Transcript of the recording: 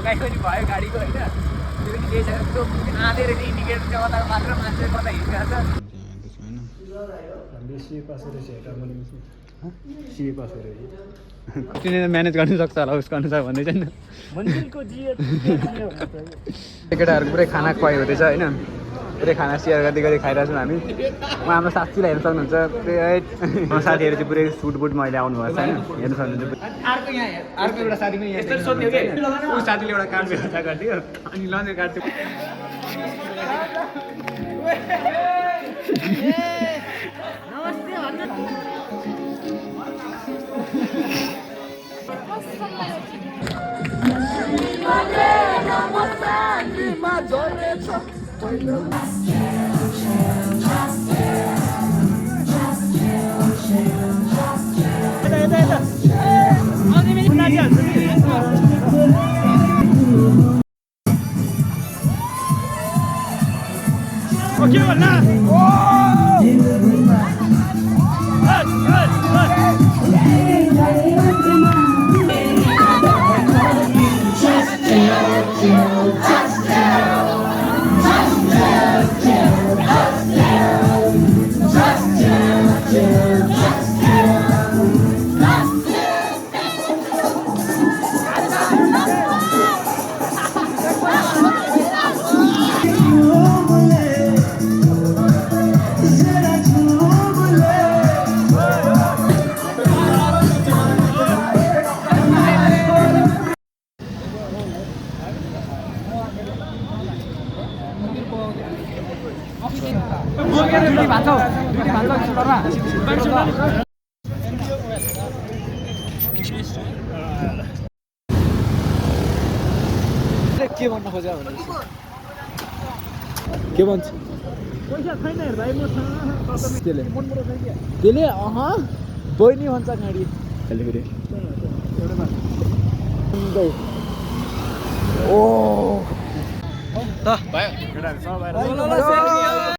ठोकाइ पनि भयो गाडीको होइन त्यो केही छैन त्यो आँधेर इन्डिकेटर चलाउँदा मात्र मान्छे कता हिँडिरहेको छ तिनीहरूले म्यानेज गर्नु सक्छ होला उसको अनुसार भन्दै छैन केटाहरूको पुरै खाना खुवाइ हुँदैछ होइन पुरै खाना सेयर गर्दै गर्दै खाइरहेको छौँ हामी उहाँ हाम्रो साथीलाई हेर्न सक्नुहुन्छ हाम्रो साथीहरू चाहिँ पुरै सुटबुट मैले आउनुभएको छ होइन हेर्न सक्नुहुन्छ अर्को एउटा साथी पनि यस्तो सोध्यो कि ऊ साथीले एउटा कार्ड व्यवस्था गरिदियो अनि लन्च काट्थ्यो Okay, wala. के भन्न खोज्यो भने के भन्छ पैसा छैन हेर भाइ मसँग त्यसले बहिनी भन्छ गाडी ओ त भयो